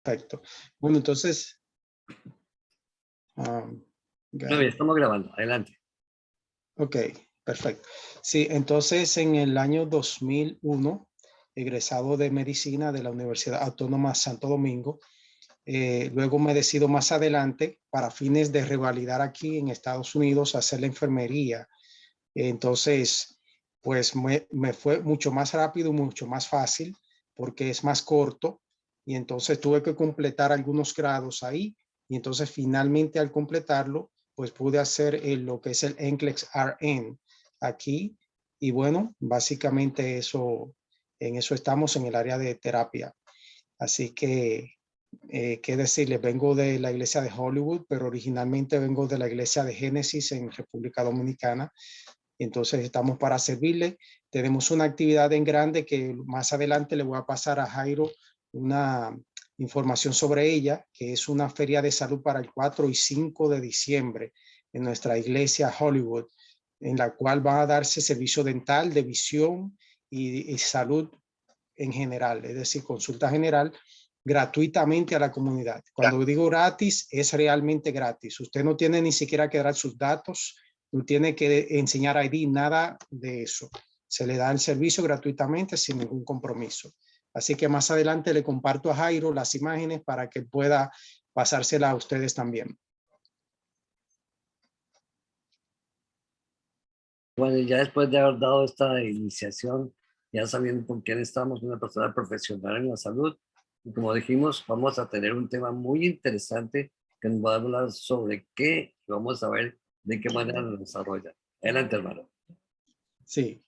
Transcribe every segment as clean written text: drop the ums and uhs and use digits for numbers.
perfecto. Bueno, entonces, No, bien, estamos grabando. Adelante. ok, perfecto. Sí, entonces en el año 2001, egresado de medicina de la Universidad Autónoma Santo Domingo, luego me decido más adelante para fines de revalidar aquí en Estados Unidos, hacer la enfermería. Entonces, pues me fue mucho más rápido, mucho más fácil, porque es más corto. Y entonces tuve que completar algunos grados ahí. Y entonces finalmente al completarlo, pues pude hacer lo que es el NCLEX RN aquí. Y bueno, básicamente eso, en eso estamos en el área de terapia. Así que, qué decirles, vengo de la iglesia de Hollywood, pero originalmente vengo de la iglesia de Génesis en República Dominicana. Entonces estamos para servirle. Tenemos una actividad en grande que más adelante le voy a pasar a Jairo una información sobre ella, que es una feria de salud para el 4 y 5 de diciembre en nuestra iglesia Hollywood, en la cual va a darse servicio dental, de visión y salud en general, es decir, consulta general gratuitamente a la comunidad. Cuando digo gratis, es realmente gratis. Usted no tiene ni siquiera que dar sus datos, no tiene que enseñar ID, nada de eso. Se le da el servicio gratuitamente sin ningún compromiso. Así que más adelante le comparto a Jairo las imágenes para que pueda pasársela a ustedes también. Bueno, ya después de haber dado esta iniciación, ya sabiendo con quién estamos, una persona profesional en la salud, y como dijimos, vamos a tener un tema muy interesante que nos va a hablar sobre qué, y vamos a ver de qué manera lo desarrolla. Adelante, hermano. Sí.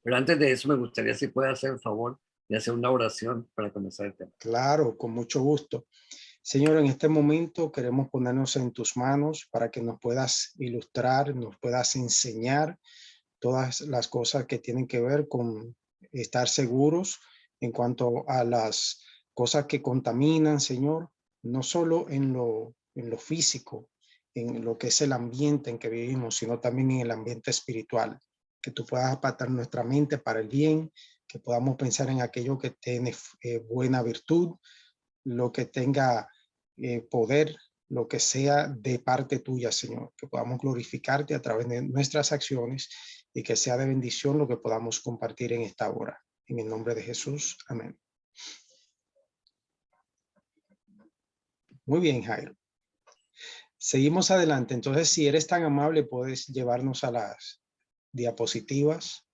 Pero antes de eso, me gustaría si puede hacer el favor de hacer una oración para comenzar el tema. Claro, con mucho gusto. Señor, en este momento queremos ponernos en tus manos para que nos puedas ilustrar, nos puedas enseñar todas las cosas que tienen que ver con estar seguros en cuanto a las cosas que contaminan, Señor, no solo en lo físico, en lo que es el ambiente en que vivimos, sino también en el ambiente espiritual. Que tú puedas apartar nuestra mente para el bien, que podamos pensar en aquello que tiene buena virtud, lo que tenga poder, lo que sea de parte tuya, Señor, que podamos glorificarte a través de nuestras acciones y que sea de bendición lo que podamos compartir en esta hora. En el nombre de Jesús, amén. Muy bien, Jairo. Seguimos adelante. Entonces, si eres tan amable, puedes llevarnos a las diapositivas.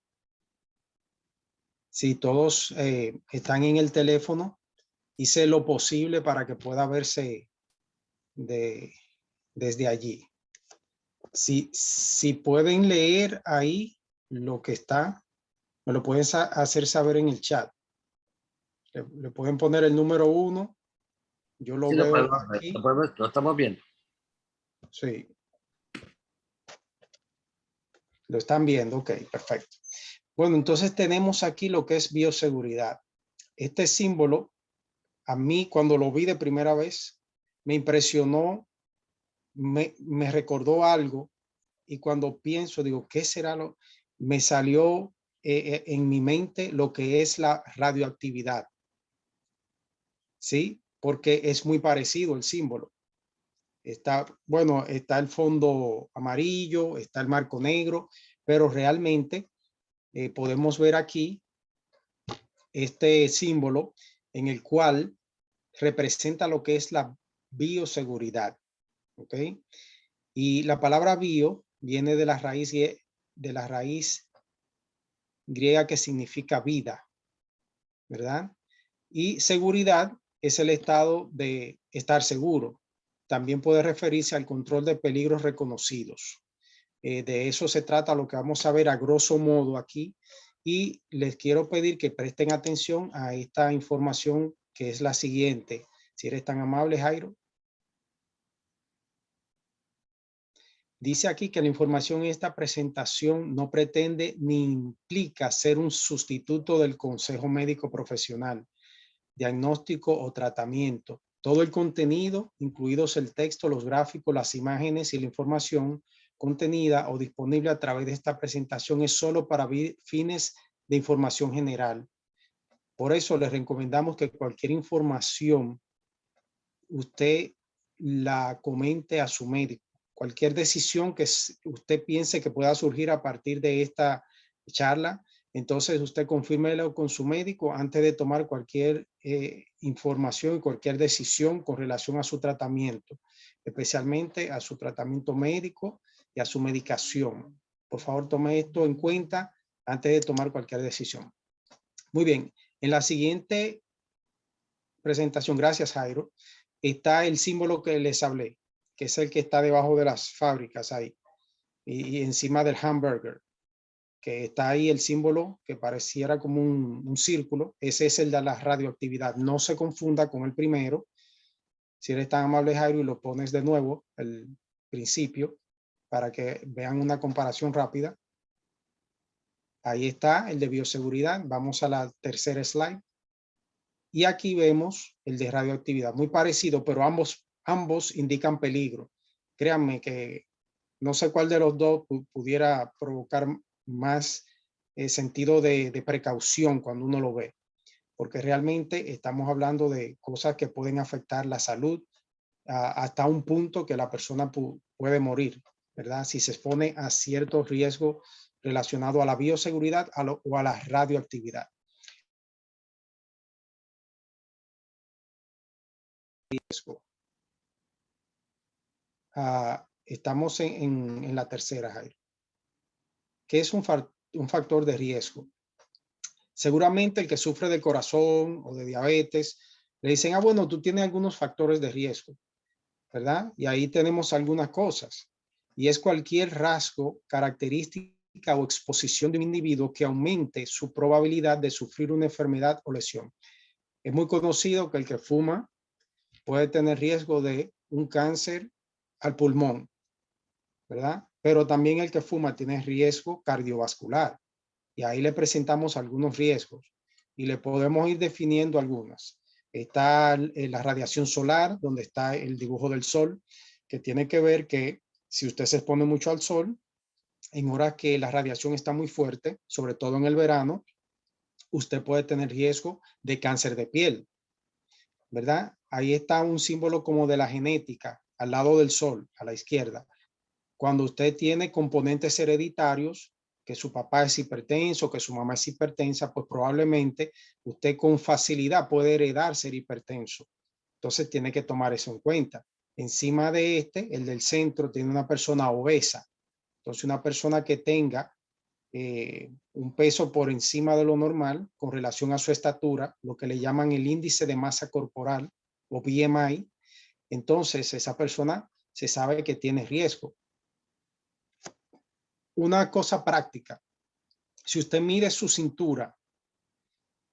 Si todos están en el teléfono, hice lo posible para que pueda verse desde allí. Si pueden leer ahí lo que está, me lo pueden hacer saber en el chat. Le pueden poner el número 1. Yo lo Sí, veo aquí. lo estamos viendo. Sí. Lo están viendo. Ok, perfecto. Bueno, entonces tenemos aquí lo que es bioseguridad. Este símbolo, a mí cuando lo vi de primera vez, me impresionó, me recordó algo. Y cuando pienso, digo, ¿qué será lo? Me salió en mi mente lo que es la radioactividad. ¿Sí? Porque es muy parecido el símbolo. Está, bueno, está el fondo amarillo, está el marco negro, pero realmente podemos ver aquí este símbolo en el cual representa lo que es la bioseguridad. ¿Ok? Y la palabra bio viene de la raíz griega que significa vida, ¿verdad? Y seguridad es el estado de estar seguro. También puede referirse al control de peligros reconocidos. De eso se trata lo que vamos a ver a grosso modo aquí. Y les quiero pedir que presten atención a esta información que es la siguiente. Si eres tan amable, Jairo. Dice aquí que la información en esta presentación no pretende ni implica ser un sustituto del consejo médico profesional, diagnóstico o tratamiento. Todo el contenido, incluidos el texto, los gráficos, las imágenes y la información contenida o disponible a través de esta presentación es solo para fines de información general. Por eso les recomendamos que cualquier información usted la comente a su médico. Cualquier decisión que usted piense que pueda surgir a partir de esta charla, entonces usted confírmelo con su médico antes de tomar cualquier información y cualquier decisión con relación a su tratamiento, especialmente a su tratamiento médico y a su medicación. Por favor, tome esto en cuenta antes de tomar cualquier decisión. Muy bien, en la siguiente presentación, gracias Jairo, está el símbolo que les hablé, que es el que está debajo de las fábricas ahí y encima del hamburger, que está ahí el símbolo que pareciera como un círculo. Ese es el de la radioactividad. No se confunda con el primero. Si eres tan amable, Jairo, y lo pones de nuevo, el principio, para que vean una comparación rápida. Ahí está el de bioseguridad. Vamos a la tercera slide. Y aquí vemos el de radioactividad, muy parecido, pero ambos indican peligro. Créanme que no sé cuál de los dos pudiera provocar más sentido de precaución cuando uno lo ve, porque realmente estamos hablando de cosas que pueden afectar la salud hasta un punto que la persona puede morir, ¿verdad? Si se expone a ciertos riesgos relacionados a la bioseguridad o a la radioactividad. Riesgo. Estamos en la tercera, Jairo. ¿Qué es un factor de riesgo? Seguramente el que sufre de corazón o de diabetes, le dicen, bueno, tú tienes algunos factores de riesgo, ¿verdad? Y ahí tenemos algunas cosas. Y es cualquier rasgo, característica o exposición de un individuo que aumente su probabilidad de sufrir una enfermedad o lesión. Es muy conocido que el que fuma puede tener riesgo de un cáncer al pulmón, ¿verdad? Pero también el que fuma tiene riesgo cardiovascular. Y ahí le presentamos algunos riesgos y le podemos ir definiendo algunas. Está la radiación solar, donde está el dibujo del sol, que tiene que ver que si usted se expone mucho al sol, en horas que la radiación está muy fuerte, sobre todo en el verano, usted puede tener riesgo de cáncer de piel, ¿verdad? Ahí está un símbolo como de la genética, al lado del sol, a la izquierda. Cuando usted tiene componentes hereditarios, que su papá es hipertenso, que su mamá es hipertensa, pues probablemente usted con facilidad puede heredar ser hipertenso. Entonces tiene que tomar eso en cuenta. Encima de el del centro, tiene una persona obesa. Entonces una persona que tenga un peso por encima de lo normal con relación a su estatura, lo que le llaman el índice de masa corporal o BMI, entonces esa persona se sabe que tiene riesgo. Una cosa práctica, si usted mide su cintura,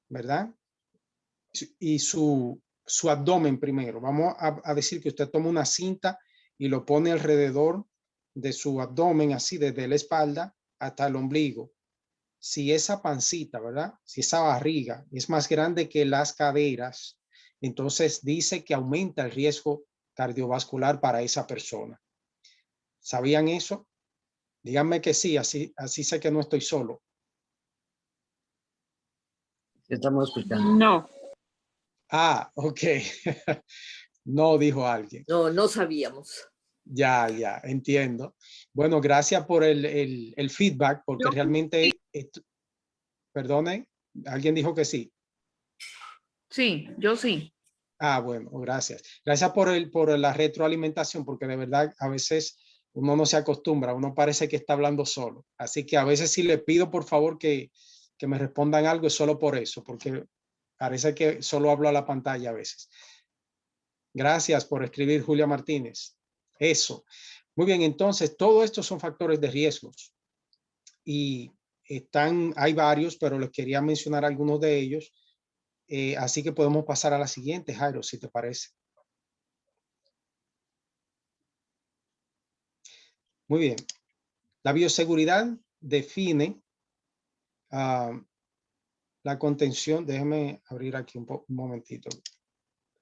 ¿verdad? Y su abdomen primero, vamos a decir que usted toma una cinta y lo pone alrededor de su abdomen, así desde la espalda hasta el ombligo. Si esa pancita, ¿verdad? Si esa barriga es más grande que las caderas, entonces dice que aumenta el riesgo cardiovascular para esa persona. ¿Sabían eso? Díganme que sí, así sé que no estoy solo. Estamos escuchando. No. Ok. No, dijo alguien. No, no sabíamos. Ya, entiendo. Bueno, gracias por el feedback, porque realmente, perdone, alguien dijo que sí. Sí, yo sí. Bueno, gracias. Gracias por la retroalimentación, porque de verdad a veces uno no se acostumbra, uno parece que está hablando solo. Así que a veces sí le pido por favor que me respondan algo, es solo por eso, porque parece que solo hablo a la pantalla a veces. Gracias por escribir, Julia Martínez. Eso. Muy bien, entonces, todo esto son factores de riesgos. Y hay varios, pero les quería mencionar algunos de ellos. Así que podemos pasar a la siguiente, Jairo, si te parece. Muy bien. La bioseguridad define la contención. Déjeme abrir aquí un momentito.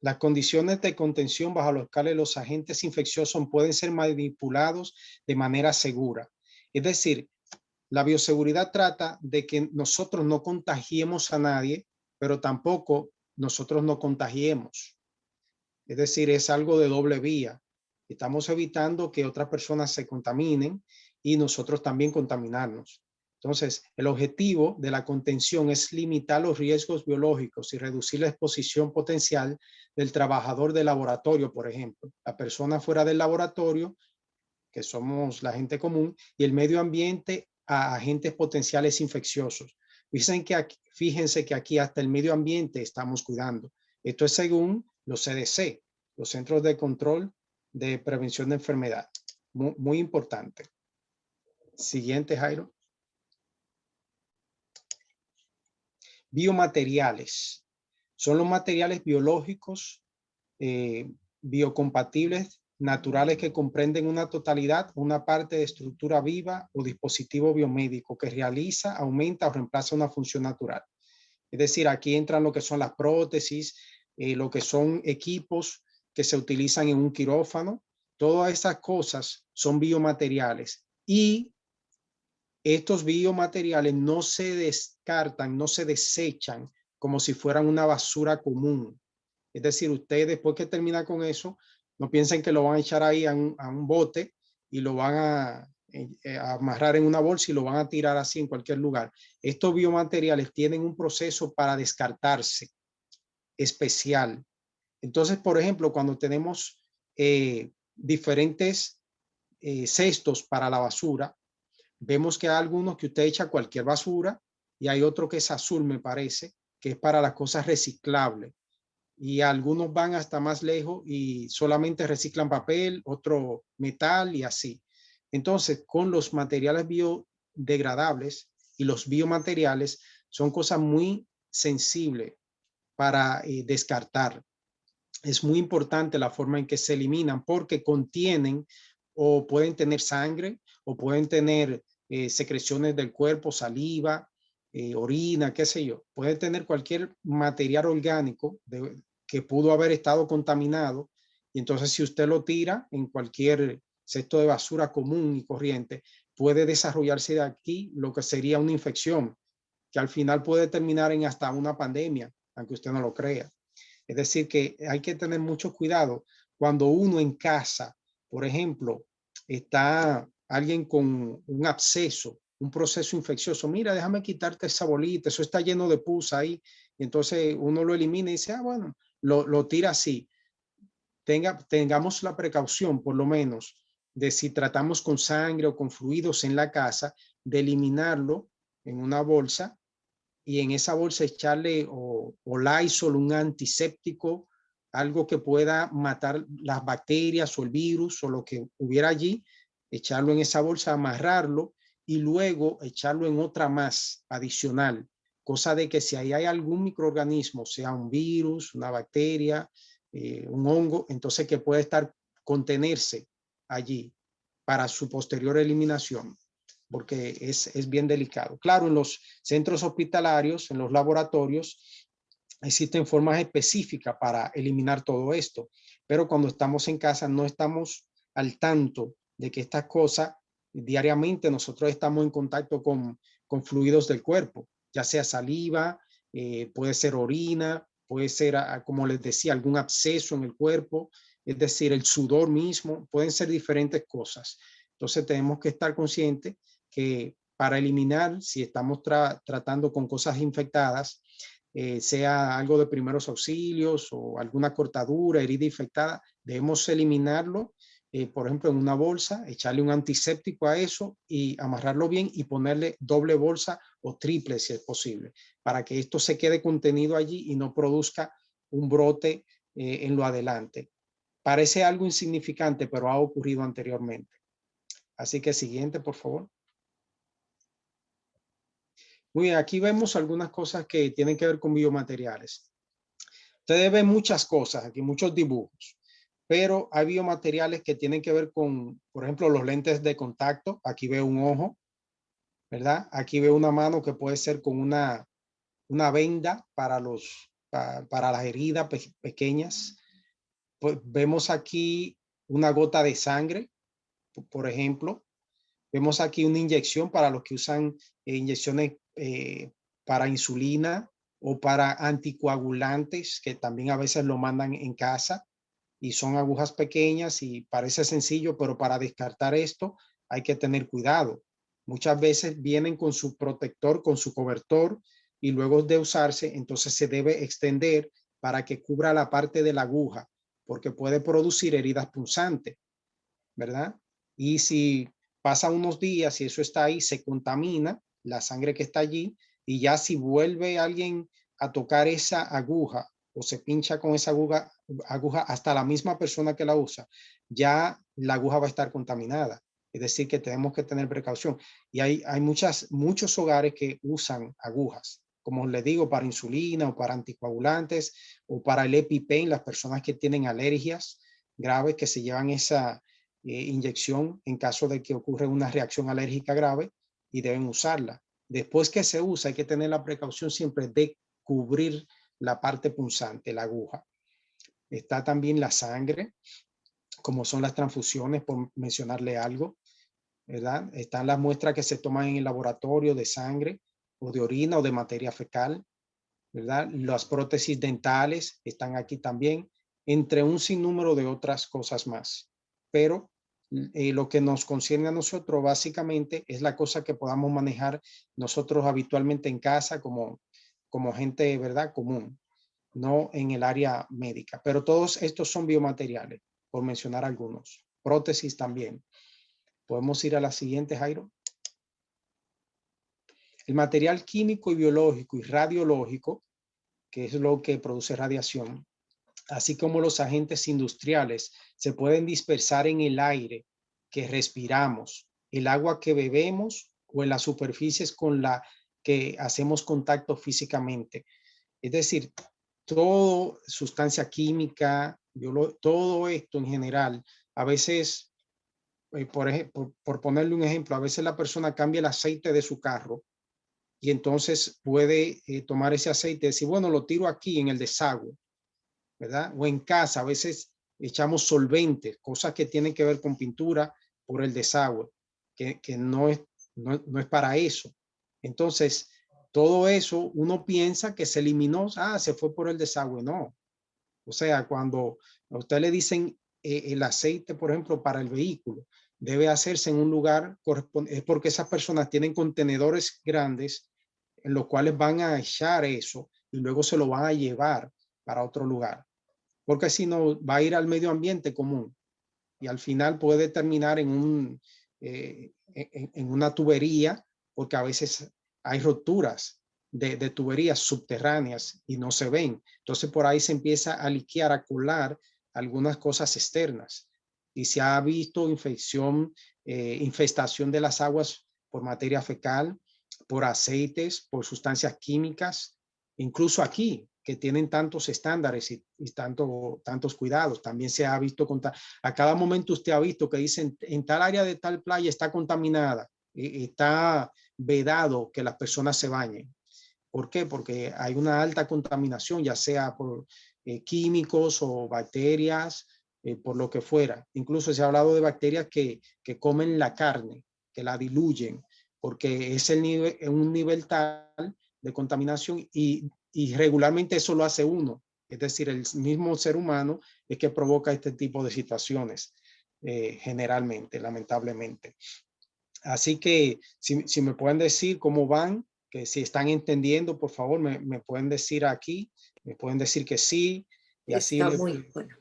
Las condiciones de contención bajo los cuales los agentes infecciosos pueden ser manipulados de manera segura. Es decir, la bioseguridad trata de que nosotros no contagiemos a nadie, pero tampoco nosotros no contagiemos. Es decir, es algo de doble vía. Estamos evitando que otras personas se contaminen y nosotros también contaminarnos. Entonces, el objetivo de la contención es limitar los riesgos biológicos y reducir la exposición potencial del trabajador de laboratorio, por ejemplo. La persona fuera del laboratorio, que somos la gente común, y el medio ambiente a agentes potenciales infecciosos. Fíjense que aquí hasta el medio ambiente estamos cuidando. Esto es según los CDC, los Centros de Control de Prevención de Enfermedad. Muy, muy importante. Siguiente, Jairo. Biomateriales. Son los materiales biológicos biocompatibles naturales que comprenden una totalidad, una parte de estructura viva o dispositivo biomédico que realiza, aumenta o reemplaza una función natural. Es decir, aquí entran lo que son las prótesis, lo que son equipos que se utilizan en un quirófano. Todas esas cosas son biomateriales y estos biomateriales no se descartan, no se desechan como si fueran una basura común. Es decir, ustedes después que termina con eso, no piensen que lo van a echar ahí a un bote y lo van a amarrar en una bolsa y lo van a tirar así en cualquier lugar. Estos biomateriales tienen un proceso para descartarse especial. Entonces, por ejemplo, cuando tenemos diferentes cestos para la basura, vemos que hay algunos que usted echa cualquier basura y hay otro que es azul, me parece, que es para las cosas reciclables. Y algunos van hasta más lejos y solamente reciclan papel, otro metal y así. Entonces, con los materiales biodegradables y los biomateriales son cosas muy sensibles para descartar. Es muy importante la forma en que se eliminan porque contienen o pueden tener sangre o pueden tener secreciones del cuerpo, saliva, orina, qué sé yo. Pueden tener cualquier material orgánico que pudo haber estado contaminado y entonces si usted lo tira en cualquier cesto de basura común y corriente, puede desarrollarse de aquí lo que sería una infección que al final puede terminar en hasta una pandemia, aunque usted no lo crea. Es decir, que hay que tener mucho cuidado cuando uno en casa, por ejemplo, está alguien con un absceso, un proceso infeccioso. Mira, déjame quitarte esa bolita, eso está lleno de pus ahí. Y entonces uno lo elimina y dice, ah, bueno, lo tira así. Tengamos la precaución, por lo menos, de si tratamos con sangre o con fluidos en la casa, de eliminarlo en una bolsa y en esa bolsa echarle o Lysol, un antiséptico, algo que pueda matar las bacterias o el virus o lo que hubiera allí, echarlo en esa bolsa, amarrarlo y luego echarlo en otra más adicional, cosa de que si ahí hay algún microorganismo, sea un virus, una bacteria, un hongo, entonces que puede contenerse allí para su posterior eliminación, porque es bien delicado. Claro, en los centros hospitalarios, en los laboratorios, existen formas específicas para eliminar todo esto, pero cuando estamos en casa no estamos al tanto de que estas cosas diariamente nosotros estamos en contacto con fluidos del cuerpo, ya sea saliva, puede ser orina, puede ser, como les decía, algún absceso en el cuerpo, es decir, el sudor mismo, pueden ser diferentes cosas. Entonces tenemos que estar conscientes que para eliminar, si estamos tratando con cosas infectadas, sea algo de primeros auxilios o alguna cortadura, herida infectada, debemos eliminarlo, por ejemplo, en una bolsa, echarle un antiséptico a eso y amarrarlo bien y ponerle doble bolsa o triple si es posible, para que esto se quede contenido allí y no produzca un brote en lo adelante. Parece algo insignificante, pero ha ocurrido anteriormente. Así que siguiente, por favor. Muy bien, aquí vemos algunas cosas que tienen que ver con biomateriales. Ustedes ven muchas cosas aquí, muchos dibujos, pero hay biomateriales que tienen que ver con, por ejemplo, los lentes de contacto. Aquí veo un ojo, ¿verdad? Aquí veo una mano que puede ser con una venda para las heridas pequeñas. Pues vemos aquí una gota de sangre, por ejemplo. Vemos aquí una inyección para los que usan inyecciones para insulina o para anticoagulantes, que también a veces lo mandan en casa. y son agujas pequeñas y parece sencillo, pero para descartar esto hay que tener cuidado. Muchas veces vienen con su protector, con su cobertor, y luego de usarse, entonces se debe extender para que cubra la parte de la aguja, porque puede producir heridas punzantes, ¿verdad? Y si pasa unos días y eso está ahí, se contamina la sangre que está allí, y ya si vuelve alguien a tocar esa aguja o se pincha con esa aguja hasta la misma persona que la usa, ya la aguja va a estar contaminada. Es decir, que tenemos que tener precaución. Y hay muchos hogares que usan agujas, como les digo, para insulina o para anticoagulantes o para el EpiPen, las personas que tienen alergias graves que se llevan esa inyección en caso de que ocurra una reacción alérgica grave y deben usarla. Después que se usa, hay que tener la precaución siempre de cubrir la parte punzante, la aguja. Está también la sangre, como son las transfusiones, por mencionarle algo, ¿verdad? Están las muestras que se toman en el laboratorio de sangre o de orina o de materia fecal, ¿verdad? Las prótesis dentales están aquí también, entre un sinnúmero de otras cosas más. Pero lo que nos concierne a nosotros básicamente es la cosa que podamos manejar nosotros habitualmente en casa como gente, ¿verdad? Común, no en el área médica. Pero todos estos son biomateriales, por mencionar algunos. Prótesis también. Podemos ir a la siguiente, Jairo. El material químico y biológico y radiológico, que es lo que produce radiación, así como los agentes industriales, se pueden dispersar en el aire que respiramos, el agua que bebemos o en las superficies con la que hacemos contacto físicamente. Es decir, toda sustancia química, todo esto en general, a veces, por ponerle un ejemplo, a veces la persona cambia el aceite de su carro y entonces puede tomar ese aceite y decir, bueno, lo tiro aquí en el desagüe, ¿verdad? O en casa, a veces echamos solventes, cosas que tienen que ver con pintura por el desagüe, que no es para eso. Entonces, todo eso uno piensa que se eliminó, se fue por el desagüe, no. O sea, cuando a usted le dicen el aceite, por ejemplo, para el vehículo, debe hacerse en un lugar correspondiente, es porque esas personas tienen contenedores grandes en los cuales van a echar eso y luego se lo van a llevar para otro lugar, porque si no va a ir al medio ambiente común y al final puede terminar en una tubería, porque a veces hay roturas de tuberías subterráneas y no se ven. Entonces por ahí se empieza a liquear, a colar algunas cosas externas y se ha visto infestación de las aguas por materia fecal, por aceites, por sustancias químicas, incluso aquí, que tienen tantos estándares y tantos cuidados. También se ha visto, a cada momento usted ha visto que dicen en tal área de tal playa está contaminada, está vedado que las personas se bañen. ¿Por qué? Porque hay una alta contaminación, ya sea por químicos o bacterias, por lo que fuera. Incluso se ha hablado de bacterias que comen la carne, que la diluyen, porque es un nivel tal de contaminación y regularmente eso lo hace uno. Es decir, el mismo ser humano es que provoca este tipo de situaciones, generalmente, lamentablemente. Así que si me pueden decir cómo van, que si están entendiendo, por favor, me pueden decir aquí, me pueden decir que sí, y así Está muy bueno.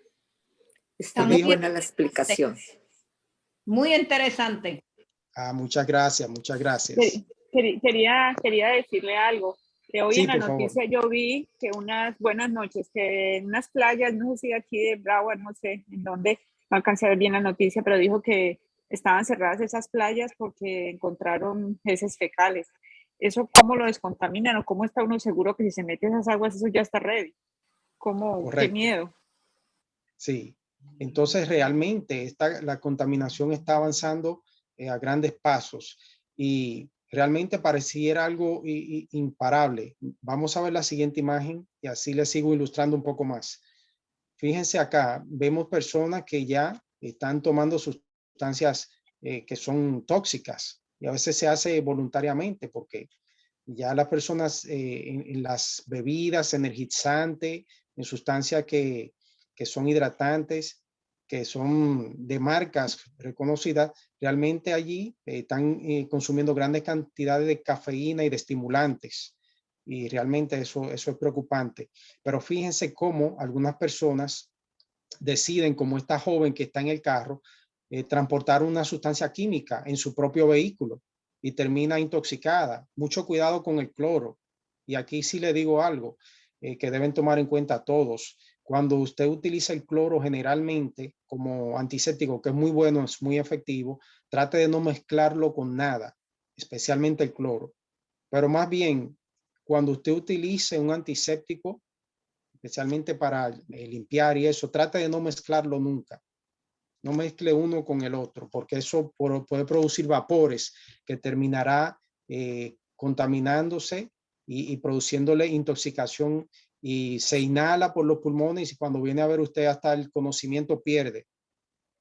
Está ¿Qué muy dijo? buena la explicación. Muy interesante. Muchas gracias, muchas gracias. Quería decirle algo. Que hoy Sí, en la por favor. noticia yo vi que buenas noches, que en unas playas, no sé si aquí de Broward, no sé en dónde, no alcancé a ver bien la noticia, pero dijo que estaban cerradas esas playas porque encontraron heces fecales. ¿Eso cómo lo descontaminan o cómo está uno seguro que si se mete esas aguas eso ya está ready? ¿Cómo? Qué Correcto. miedo. Sí. Entonces, realmente la contaminación está avanzando a grandes pasos y realmente pareciera algo imparable. Vamos a ver la siguiente imagen y así les sigo ilustrando un poco más. Fíjense acá, vemos personas que ya están tomando sustancias que son tóxicas y a veces se hace voluntariamente porque ya las personas en las bebidas energizantes, en sustancias que que son hidratantes, que son de marcas reconocidas, realmente allí están consumiendo grandes cantidades de cafeína y de estimulantes. Y realmente eso es preocupante. Pero fíjense cómo algunas personas deciden, como esta joven que está en el carro, transportar una sustancia química en su propio vehículo y termina intoxicada. Mucho cuidado con el cloro. Y aquí sí le digo algo que deben tomar en cuenta todos. Cuando usted utiliza el cloro generalmente como antiséptico, que es muy bueno, es muy efectivo, trate de no mezclarlo con nada, especialmente el cloro. Pero más bien, cuando usted utilice un antiséptico, especialmente para limpiar y eso, trate de no mezclarlo nunca. No mezcle uno con el otro, porque eso puede producir vapores que terminará contaminándose y produciéndole intoxicación, y se inhala por los pulmones y cuando viene a ver usted hasta el conocimiento pierde.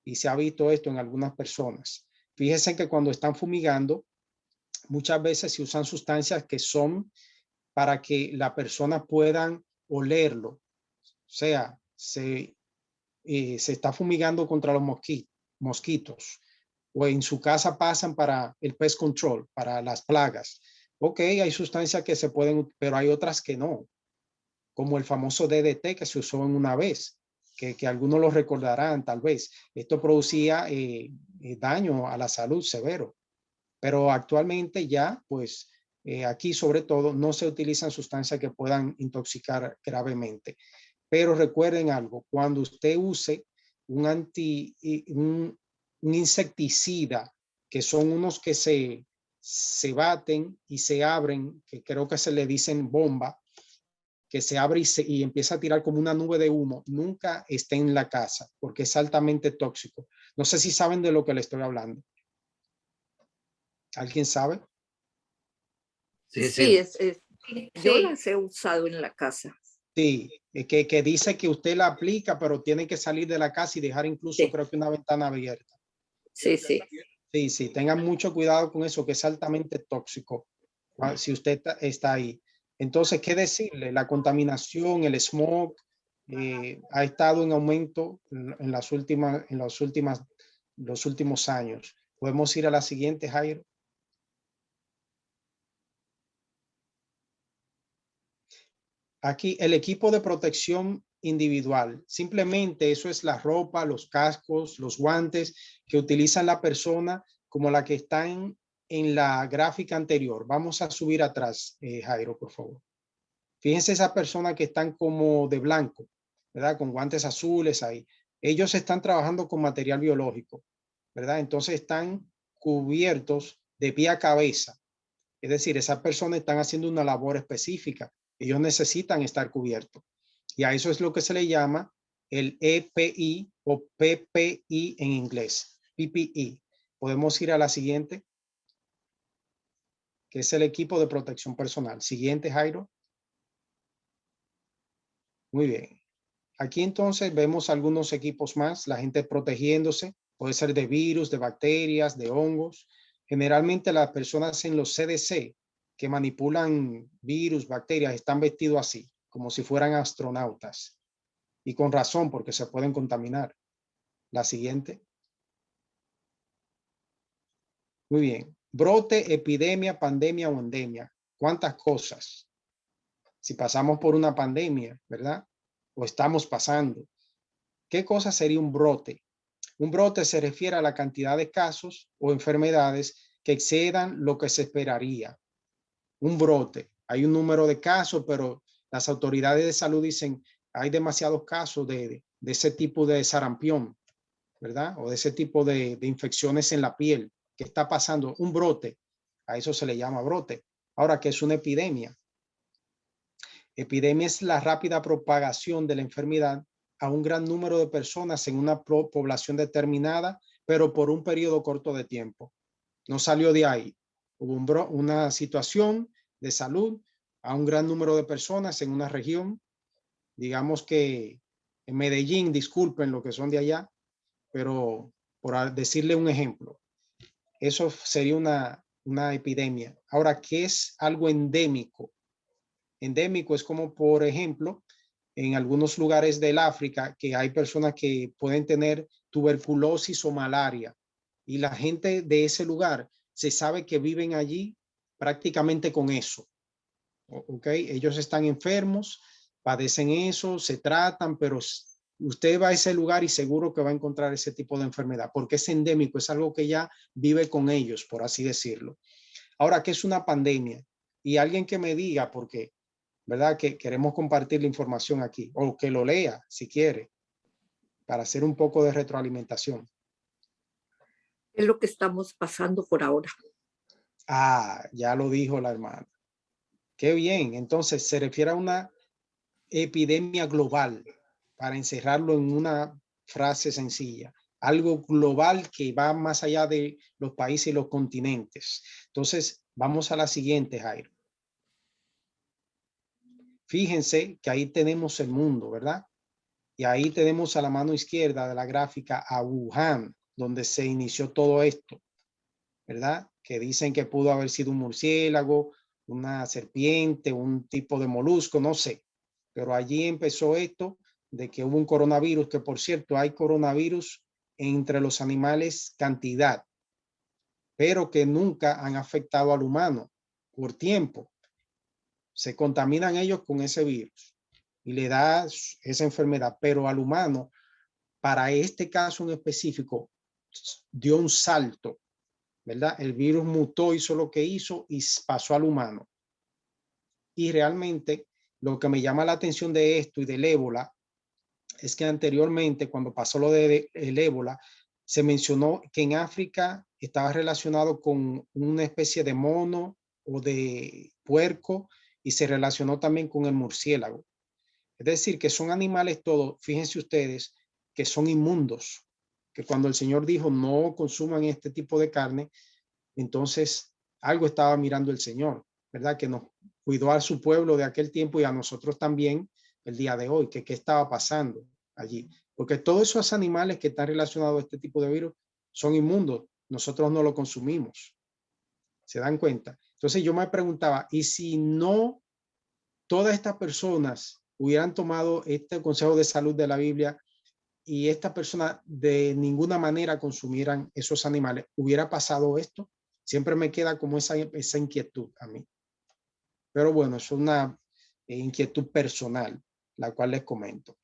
Y se ha visto esto en algunas personas. Fíjense que cuando están fumigando, muchas veces se usan sustancias que son para que la persona puedan olerlo. O sea, se está fumigando contra los mosquitos, o en su casa pasan para el pest control, para las plagas. Ok, hay sustancias que se pueden, pero hay otras que no, como el famoso DDT que se usó en una vez, que algunos lo recordarán tal vez. Esto producía daño a la salud severo, pero actualmente ya, pues aquí sobre todo no se utilizan sustancias que puedan intoxicar gravemente. Pero recuerden algo, cuando usted use un insecticida, que son unos que se baten y se abren, que creo que se le dicen bomba, que se abre y empieza a tirar como una nube de humo, nunca esté en la casa porque es altamente tóxico. No sé si saben de lo que le estoy hablando. ¿Alguien sabe? Sí, Sí, sí. yo Sí, las he usado en la casa. Sí, que dice que usted la aplica, pero tiene que salir de la casa y dejar incluso, Sí, creo que una ventana abierta. sí, sí. Sí, sí, tengan mucho cuidado con eso, que es altamente tóxico si usted está ahí. Entonces, ¿qué decirle? La contaminación, el smog, ha estado en aumento en los últimos años. Podemos ir a la siguiente, Jairo. Aquí, el equipo de protección individual. Simplemente eso es la ropa, los cascos, los guantes que utiliza la persona, como la que está en la gráfica anterior. Vamos a subir atrás, Jairo, por favor. Fíjense esas personas que están como de blanco, ¿verdad? Con guantes azules ahí. Ellos están trabajando con material biológico, ¿verdad? Entonces están cubiertos de pie a cabeza. Es decir, esas personas están haciendo una labor específica. Ellos necesitan estar cubiertos. Y a eso es lo que se le llama el EPI o PPI en inglés. PPI. Podemos ir a la siguiente, que es el equipo de protección personal. Siguiente, Jairo. Muy bien. Aquí entonces vemos algunos equipos más, la gente protegiéndose, puede ser de virus, de bacterias, de hongos. Generalmente las personas en los CDC que manipulan virus, bacterias, están vestidos así, como si fueran astronautas. Y con razón, porque se pueden contaminar. La siguiente. Muy bien. Brote, epidemia, pandemia o endemia. ¿Cuántas cosas? Si pasamos por una pandemia, ¿verdad? O estamos pasando. ¿Qué cosa sería un brote? Un brote se refiere a la cantidad de casos o enfermedades que excedan lo que se esperaría. Un brote. Hay un número de casos, pero las autoridades de salud dicen hay demasiados casos de ese tipo de sarampión, ¿verdad? O de ese tipo de infecciones en la piel. ¿Qué está pasando? Un brote. A eso se le llama brote. Ahora, ¿qué es una epidemia? Epidemia es la rápida propagación de la enfermedad a un gran número de personas en una población determinada, pero por un periodo corto de tiempo. No salió de ahí. Hubo una situación de salud a un gran número de personas en una región. Digamos que en Medellín, disculpen lo que son de allá, pero por decirle un ejemplo, eso sería una epidemia. Ahora, ¿qué es algo endémico? Endémico es como, por ejemplo, en algunos lugares del África que hay personas que pueden tener tuberculosis o malaria y la gente de ese lugar se sabe que viven allí prácticamente con eso. ¿Ok? Ellos están enfermos, padecen eso, se tratan, pero usted va a ese lugar y seguro que va a encontrar ese tipo de enfermedad porque es endémico, es algo que ya vive con ellos, por así decirlo. Ahora, ¿qué es una pandemia? Y alguien que me diga, porque, ¿verdad? Que queremos compartir la información aquí, o que lo lea si quiere, para hacer un poco de retroalimentación. Es lo que estamos pasando por ahora. Ah, ya lo dijo la hermana. Qué bien. Entonces, se refiere a una epidemia global, para encerrarlo en una frase sencilla. Algo global que va más allá de los países y los continentes. Entonces, vamos a la siguiente, Jairo. Fíjense que ahí tenemos el mundo, ¿verdad? Y ahí tenemos a la mano izquierda de la gráfica a Wuhan, donde se inició todo esto, ¿verdad? Que dicen que pudo haber sido un murciélago, una serpiente, un tipo de molusco, no sé. Pero allí empezó esto de que hubo un coronavirus, que por cierto hay coronavirus entre los animales cantidad, pero que nunca han afectado al humano por tiempo. Se contaminan ellos con ese virus y le da esa enfermedad, pero al humano, para este caso en específico, dio un salto, ¿verdad? El virus mutó, hizo lo que hizo y pasó al humano. Y realmente lo que me llama la atención de esto y del ébola es que anteriormente, cuando pasó lo del ébola, se mencionó que en África estaba relacionado con una especie de mono o de puerco y se relacionó también con el murciélago. Es decir, que son animales todos, fíjense ustedes, que son inmundos, que cuando el Señor dijo no consuman este tipo de carne, entonces algo estaba mirando el Señor, ¿verdad? Que nos cuidó a su pueblo de aquel tiempo y a nosotros también el día de hoy, que qué estaba pasando allí. Porque todos esos animales que están relacionados a este tipo de virus son inmundos, nosotros no lo consumimos. ¿Se dan cuenta? Entonces yo me preguntaba, ¿y si no todas estas personas hubieran tomado este consejo de salud de la Biblia y estas personas de ninguna manera consumieran esos animales, hubiera pasado esto? Siempre me queda como esa inquietud a mí. Pero bueno, es una inquietud personal, la cual les comento.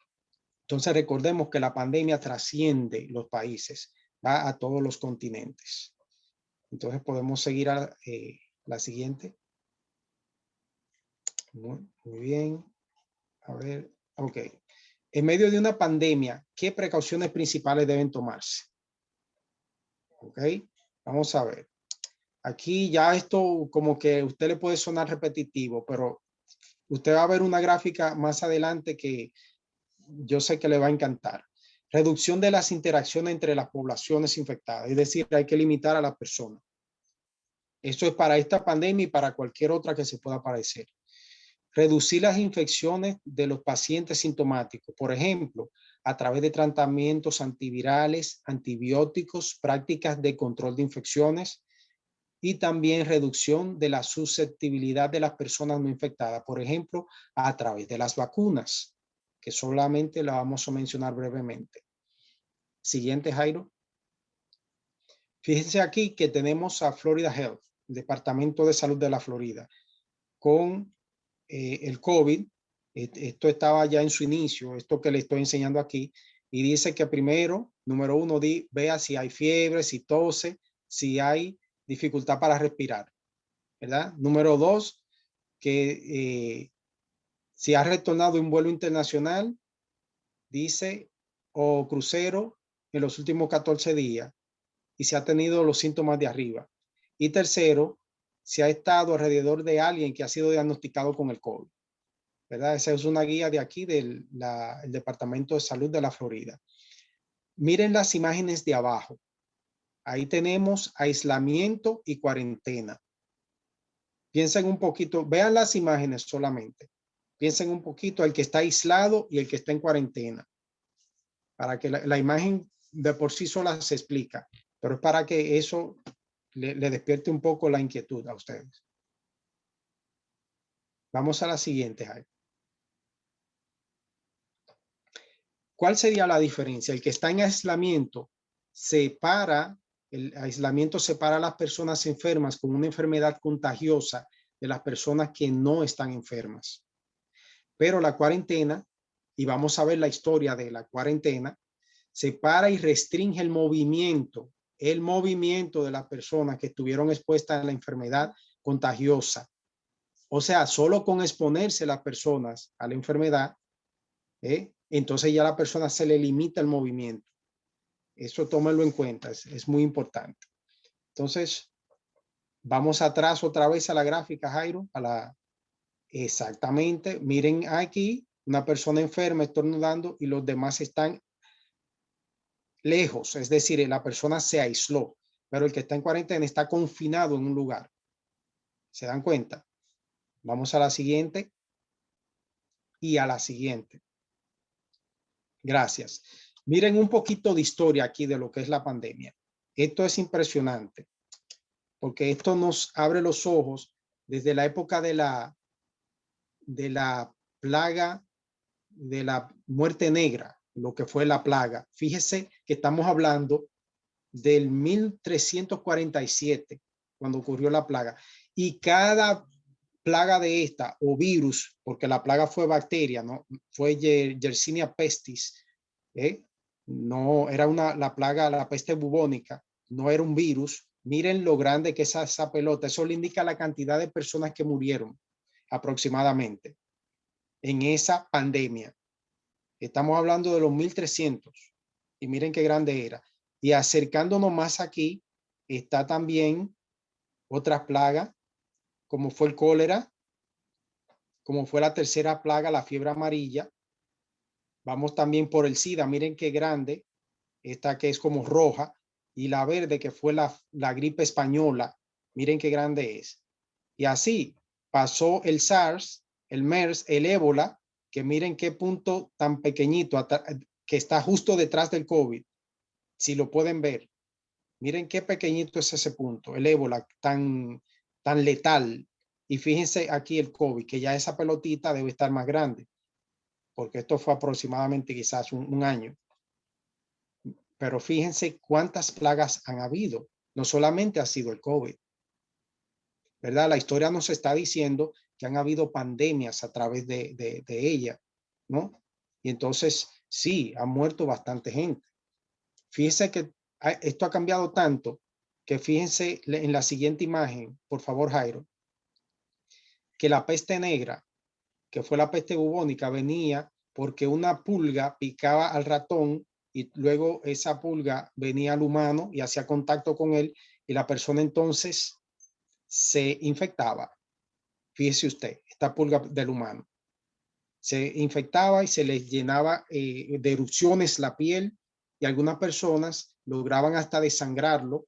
Entonces recordemos que la pandemia trasciende los países, va a todos los continentes. Entonces podemos seguir a la siguiente. Muy bien. A ver, ok. En medio de una pandemia, ¿qué precauciones principales deben tomarse? Ok, vamos a ver. Aquí ya esto como que a usted le puede sonar repetitivo, pero usted va a ver una gráfica más adelante que yo sé que le va a encantar. Reducción de las interacciones entre las poblaciones infectadas, es decir, hay que limitar a las personas. Esto es para esta pandemia y para cualquier otra que se pueda aparecer. Reducir las infecciones de los pacientes sintomáticos, por ejemplo, a través de tratamientos antivirales, antibióticos, prácticas de control de infecciones y también reducción de la susceptibilidad de las personas no infectadas, por ejemplo, a través de las vacunas, que solamente la vamos a mencionar brevemente. Siguiente, Jairo. Fíjense aquí que tenemos a Florida Health, el Departamento de Salud de la Florida, con el COVID. Esto estaba ya en su inicio, esto que le estoy enseñando aquí, y dice que primero, número uno, vea si hay fiebre, si tose, si hay dificultad para respirar, ¿verdad? Número dos, que si ha retornado un vuelo internacional, dice, o crucero en los últimos 14 días, y si ha tenido los síntomas de arriba. Y tercero, si ha estado alrededor de alguien que ha sido diagnosticado con el COVID, ¿verdad? Esa es una guía de aquí del Departamento de Salud de la Florida. Miren las imágenes de abajo. Ahí tenemos aislamiento y cuarentena. Piensen un poquito, vean las imágenes solamente. Piensen un poquito el que está aislado y el que está en cuarentena. Para que la imagen de por sí sola se explica, pero es para que eso le despierte un poco la inquietud a ustedes. Vamos a la siguiente, Jaime. ¿Cuál sería la diferencia? El que está en aislamiento el aislamiento separa a las personas enfermas con una enfermedad contagiosa de las personas que no están enfermas. Pero la cuarentena, y vamos a ver la historia de la cuarentena, separa y restringe el movimiento de las personas que estuvieron expuestas a la enfermedad contagiosa. O sea, solo con exponerse las personas a la enfermedad, entonces ya a la persona se le limita el movimiento. Eso tómelo en cuenta, es muy importante. Entonces, vamos atrás otra vez a la gráfica, Jairo, exactamente. Miren aquí, una persona enferma estornudando y los demás están lejos, es decir, la persona se aisló, pero el que está en cuarentena está confinado en un lugar. ¿Se dan cuenta? Vamos a la siguiente y a la siguiente. Gracias. Miren un poquito de historia aquí de lo que es la pandemia. Esto es impresionante, porque esto nos abre los ojos desde la época de la plaga, de la muerte negra, lo que fue la plaga. Fíjese que estamos hablando del 1347, cuando ocurrió la plaga. Y cada plaga de esta, o virus, porque la plaga fue bacteria, ¿no? Fue Yersinia pestis, no era la plaga, la peste bubónica, no era un virus. Miren lo grande que es esa pelota. Eso le indica la cantidad de personas que murieron aproximadamente en esa pandemia. Estamos hablando de los 1300 y miren qué grande era. Y acercándonos más aquí está también otra plaga, como fue el cólera, como fue la tercera plaga, la fiebre amarilla. Vamos también por el SIDA, miren qué grande, esta que es como roja, y la verde que fue la gripe española, miren qué grande es. Y así pasó el SARS, el MERS, el ébola, que miren qué punto tan pequeñito, que está justo detrás del COVID, si lo pueden ver. Miren qué pequeñito es ese punto, el ébola tan letal. Y fíjense aquí el COVID, que ya esa pelotita debe estar más grande, porque esto fue aproximadamente quizás un año. Pero fíjense cuántas plagas han habido. No solamente ha sido el COVID, ¿verdad? La historia nos está diciendo que han habido pandemias a través de ella, ¿no? Y entonces, sí, ha muerto bastante gente. Fíjense que esto ha cambiado tanto que fíjense en la siguiente imagen, por favor, Jairo, que la peste negra, que fue la peste bubónica, venía porque una pulga picaba al ratón y luego esa pulga venía al humano y hacía contacto con él y la persona entonces se infectaba. Fíjese usted, esta pulga del humano se infectaba y se les llenaba de erupciones la piel y algunas personas lograban hasta desangrarlo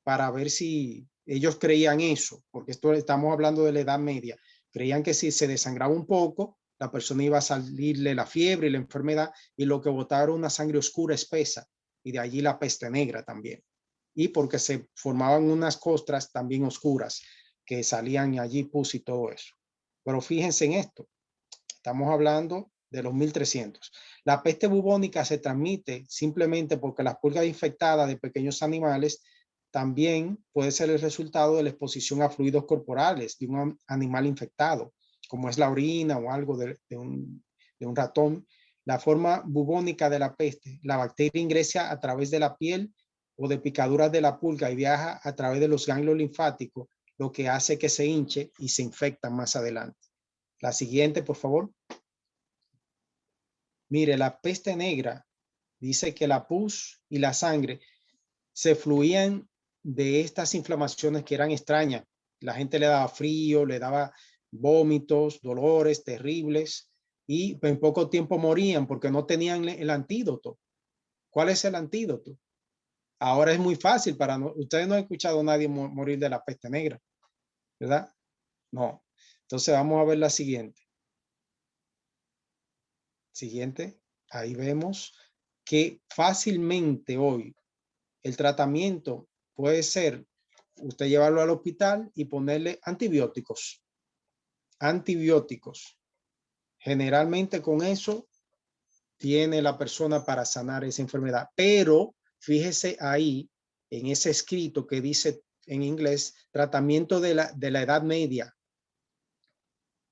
para ver si ellos creían eso, porque esto estamos hablando de la Edad Media. Creían que si se desangraba un poco, la persona iba a salirle la fiebre y la enfermedad y lo que botaba era una sangre oscura espesa y de allí la peste negra también. Y porque se formaban unas costras también oscuras que salían allí pus y todo eso. Pero fíjense en esto, estamos hablando de los 1300. La peste bubónica se transmite simplemente porque las pulgas infectadas de pequeños animales también puede ser el resultado de la exposición a fluidos corporales de un animal infectado, como es la orina o algo de un ratón. La forma bubónica de la peste, la bacteria ingresa a través de la piel o de picaduras de la pulga y viaja a través de los ganglios linfáticos, lo que hace que se hinche y se infecta más adelante. La siguiente, por favor. Mire, la peste negra dice que la pus y la sangre se fluían de estas inflamaciones que eran extrañas. La gente le daba frío, le daba vómitos, dolores terribles y en poco tiempo morían porque no tenían el antídoto. ¿Cuál es el antídoto? Ahora es muy fácil para ustedes no han escuchado a nadie morir de la peste negra, ¿verdad? No. Entonces vamos a ver la siguiente. Siguiente. Ahí vemos que fácilmente hoy el tratamiento puede ser usted llevarlo al hospital y ponerle antibióticos. Antibióticos. Generalmente con eso tiene la persona para sanar esa enfermedad. Pero fíjese ahí en ese escrito que dice en inglés, tratamiento de la edad media,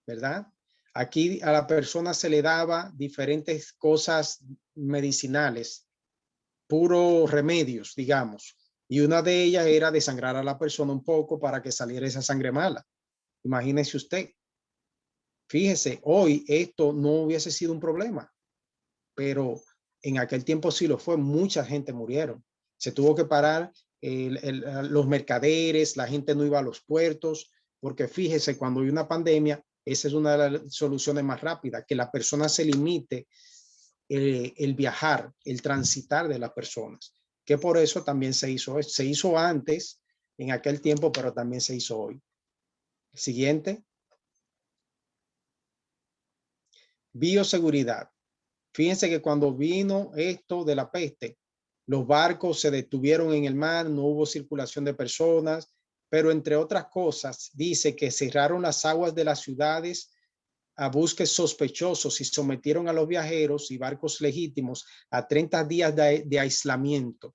¿verdad? Aquí a la persona se le daba diferentes cosas medicinales, puros remedios, digamos. Y una de ellas era desangrar a la persona un poco para que saliera esa sangre mala. Imagínese usted. Fíjese, hoy esto no hubiese sido un problema, pero en aquel tiempo sí lo fue. Mucha gente murieron. Se tuvo que parar los mercaderes, la gente no iba a los puertos, porque fíjese, cuando hay una pandemia, esa es una de las soluciones más rápidas, que la persona se limite el viajar, el transitar de las personas, que por eso también se hizo antes, en aquel tiempo, pero también se hizo hoy. Siguiente. Bioseguridad. Fíjense que cuando vino esto de la peste, los barcos se detuvieron en el mar, no hubo circulación de personas, pero entre otras cosas dice que cerraron las aguas de las ciudades a busques sospechosos y sometieron a los viajeros y barcos legítimos a 30 días de aislamiento.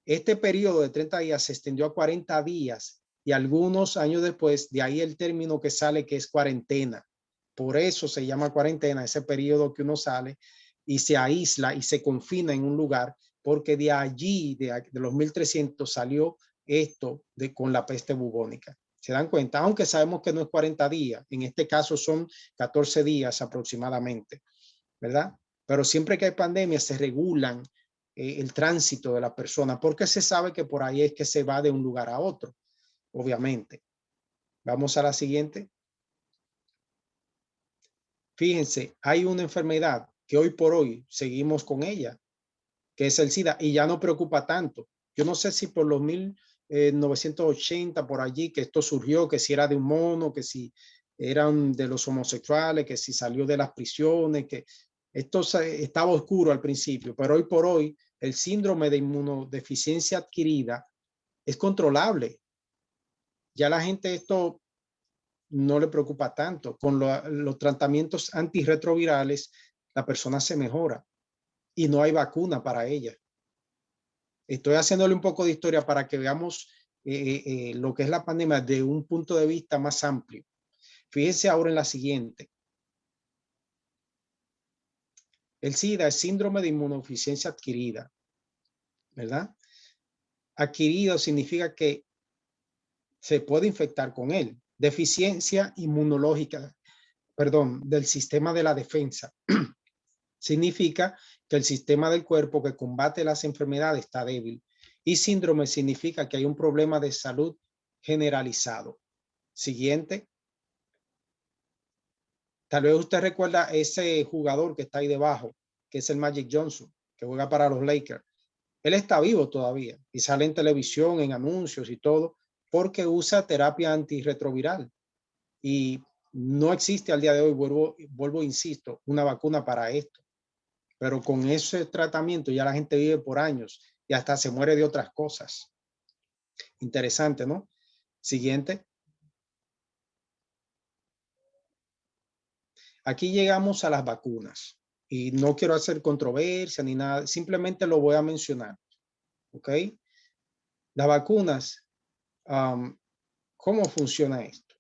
Este periodo de 30 días se extendió a 40 días y algunos años después, de ahí el término que sale, que es cuarentena. Por eso se llama cuarentena, ese periodo que uno sale y se aísla y se confina en un lugar, porque de allí, de los 1300, salió esto con la peste bubónica. ¿Se dan cuenta? Aunque sabemos que no es 40 días, en este caso son 14 días aproximadamente, ¿verdad? Pero siempre que hay pandemia se regulan el tránsito de la persona, porque se sabe que por ahí es que se va de un lugar a otro, obviamente. Vamos a la siguiente. Fíjense, hay una enfermedad que hoy por hoy seguimos con ella, que es el SIDA, y ya no preocupa tanto. Yo no sé si por los 1980, por allí, que esto surgió, que si era de un mono, que si eran de los homosexuales, que si salió de las prisiones, que esto estaba oscuro al principio, pero hoy por hoy el síndrome de inmunodeficiencia adquirida es controlable. Ya la gente esto no le preocupa tanto. Con los tratamientos antirretrovirales, la persona se mejora y no hay vacuna para ella. Estoy haciéndole un poco de historia para que veamos lo que es la pandemia de un punto de vista más amplio. Fíjense ahora en la siguiente. El SIDA es síndrome de inmunodeficiencia adquirida, ¿verdad? Adquirido significa que se puede infectar con él. Deficiencia inmunológica, del sistema de la defensa. Significa que el sistema del cuerpo que combate las enfermedades está débil. Y síndrome significa que hay un problema de salud generalizado. Siguiente. Tal vez usted recuerda ese jugador que está ahí debajo, que es el Magic Johnson, que juega para los Lakers. Él está vivo todavía y sale en televisión, en anuncios y todo, porque usa terapia antirretroviral. Y no existe al día de hoy, vuelvo, insisto, una vacuna para esto. Pero con ese tratamiento ya la gente vive por años y hasta se muere de otras cosas. Interesante, ¿no? Siguiente. Aquí llegamos a las vacunas y no quiero hacer controversia ni nada, simplemente lo voy a mencionar. ¿Ok? Las vacunas, ¿cómo funciona esto?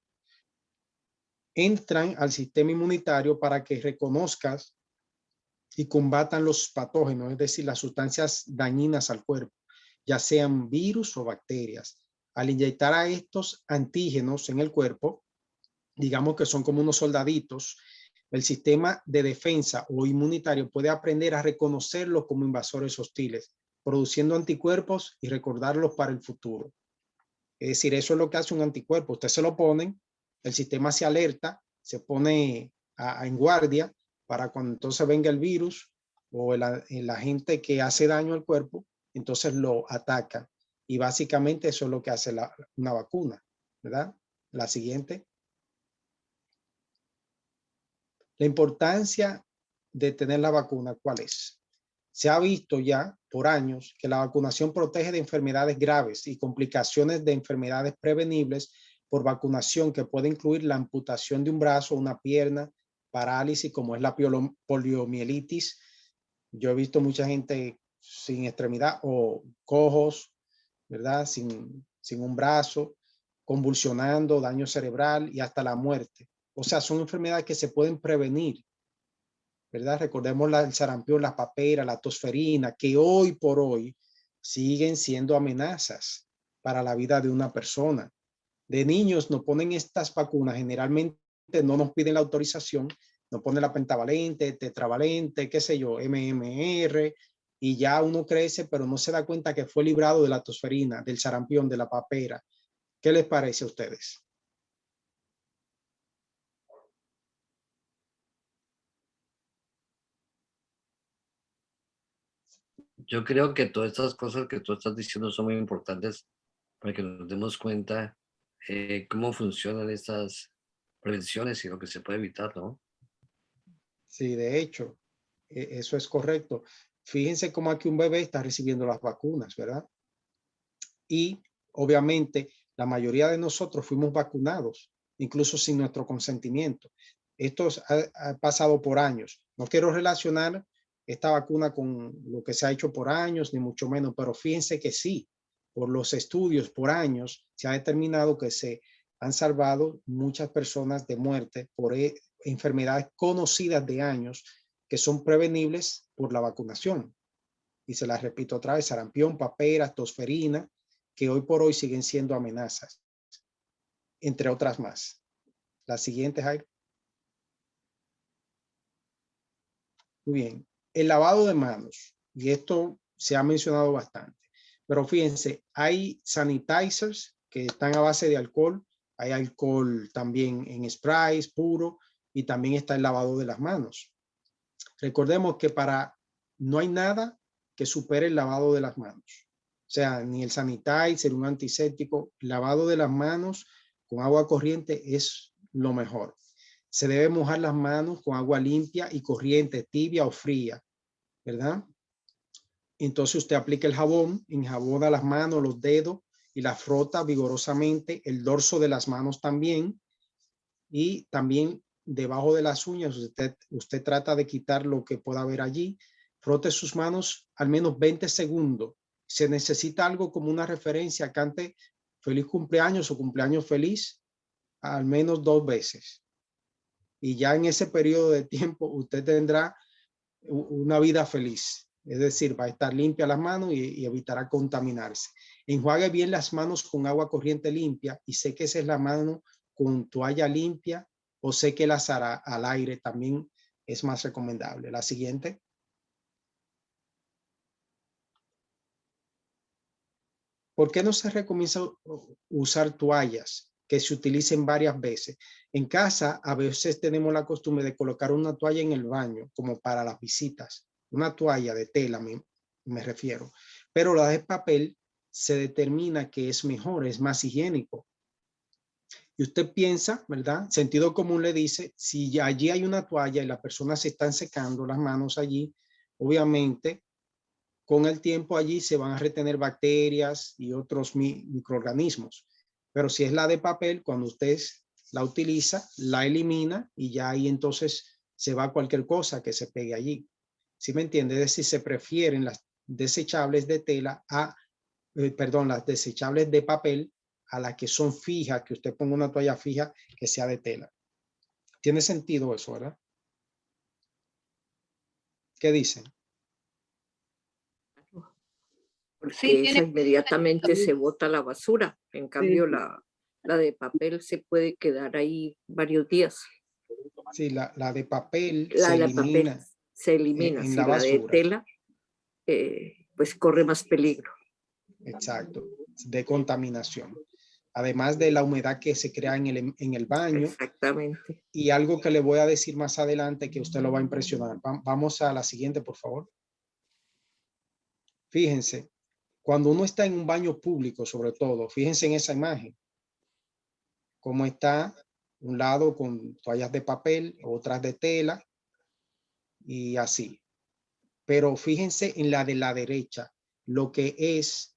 Entran al sistema inmunitario para que reconozcas y combatan los patógenos, es decir, las sustancias dañinas al cuerpo, ya sean virus o bacterias. Al inyectar a estos antígenos en el cuerpo, digamos que son como unos soldaditos, el sistema de defensa o inmunitario puede aprender a reconocerlos como invasores hostiles, produciendo anticuerpos y recordarlos para el futuro. Es decir, eso es lo que hace un anticuerpo. Usted se lo ponen, el sistema se alerta, se pone en guardia para cuando entonces venga el virus o el agente que hace daño al cuerpo, entonces lo ataca. Y básicamente eso es lo que hace una vacuna, ¿verdad? La siguiente. La importancia de tener la vacuna, ¿cuál es? Se ha visto ya por años que la vacunación protege de enfermedades graves y complicaciones de enfermedades prevenibles por vacunación, que puede incluir la amputación de un brazo, una pierna, parálisis como es la poliomielitis, Yo he visto mucha gente sin extremidad o cojos, ¿verdad? Sin un brazo, convulsionando, daño cerebral y hasta la muerte. O sea, son enfermedades que se pueden prevenir, ¿verdad? Recordemos el sarampión, la papera, la tosferina, que hoy por hoy siguen siendo amenazas para la vida de una persona. De niños nos ponen estas vacunas, generalmente no nos piden la autorización, nos ponen la pentavalente, tetravalente, qué sé yo, MMR, y ya uno crece, pero no se da cuenta que fue librado de la tosferina, del sarampión, de la papera. ¿Qué les parece a ustedes? Yo creo que todas estas cosas que tú estás diciendo son muy importantes para que nos demos cuenta cómo funcionan estas prevenciones y lo que se puede evitar, ¿no? Sí, de hecho, eso es correcto. Fíjense cómo aquí un bebé está recibiendo las vacunas, ¿verdad? Y obviamente la mayoría de nosotros fuimos vacunados, incluso sin nuestro consentimiento. Esto ha pasado por años. No quiero relacionar esta vacuna con lo que se ha hecho por años, ni mucho menos, pero fíjense que sí, por los estudios por años se ha determinado que se han salvado muchas personas de muerte por enfermedades conocidas de años que son prevenibles por la vacunación. Y se las repito otra vez: sarampión, papera, tosferina, que hoy por hoy siguen siendo amenazas, entre otras más. La siguiente, Jairo. Muy bien. El lavado de manos, y esto se ha mencionado bastante, pero fíjense, hay sanitizers que están a base de alcohol, hay alcohol también en sprays puro, y también está el lavado de las manos. Recordemos que no hay nada que supere el lavado de las manos. O sea, ni el sanitizer, un antiséptico, lavado de las manos con agua corriente es lo mejor. Se debe mojar las manos con agua limpia y corriente, tibia o fría, ¿verdad? Entonces usted aplica el jabón, enjabona las manos, los dedos y la frota vigorosamente, el dorso de las manos también, y también debajo de las uñas usted trata de quitar lo que pueda haber allí. Frote sus manos al menos 20 segundos. Se necesita algo como una referencia, cante feliz cumpleaños o cumpleaños feliz al menos 2 veces. Y ya en ese periodo de tiempo usted tendrá una vida feliz. Es decir, va a estar limpia las manos y evitará contaminarse. Enjuague bien las manos con agua corriente limpia y séquese la mano con toalla limpia o séquelas al aire. También es más recomendable. La siguiente. ¿Por qué no se recomienda usar toallas que se utilicen varias veces? En casa a veces tenemos la costumbre de colocar una toalla en el baño como para las visitas. Una toalla de tela me refiero. Pero la de papel se determina que es mejor, es más higiénico. Y usted piensa, ¿verdad? Sentido común le dice, si allí hay una toalla y las personas se están secando las manos allí, obviamente con el tiempo allí se van a retener bacterias y otros microorganismos. Pero si es la de papel, cuando usted la utiliza, la elimina y ya ahí entonces se va cualquier cosa que se pegue allí. ¿Sí me entiende? Es decir, se prefieren las desechables de tela las desechables de papel a las que son fijas, que usted ponga una toalla fija que sea de tela. ¿Tiene sentido eso, verdad? ¿Qué dicen? Porque Sí, esa tiene. inmediatamente se bota a la basura. En cambio, la de papel se puede quedar ahí varios días. Sí, la de papel La se de papel elimina se elimina. en Si la la de basura. tela, pues corre más peligro. Exacto, de contaminación. Además de la humedad que se crea en el baño. Exactamente. Y algo que le voy a decir más adelante que usted lo va a impresionar. Vamos a la siguiente, por favor. Fíjense, cuando uno está en un baño público, sobre todo, fíjense en esa imagen, cómo está un lado con toallas de papel, otras de tela y así. Pero fíjense en la de la derecha, lo que es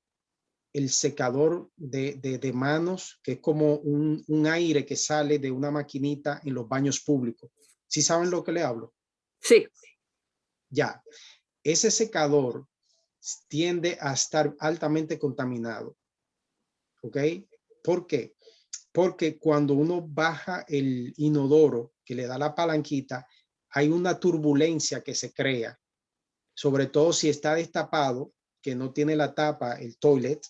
el secador de manos, que es como un aire que sale de una maquinita en los baños públicos. ¿Sí saben lo que le hablo? Sí. Ya. ese secador tiende a estar altamente contaminado. ¿Ok? ¿Por qué? Porque cuando uno baja el inodoro, que le da la palanquita, hay una turbulencia que se crea, sobre todo si está destapado, que no tiene la tapa, el toilet,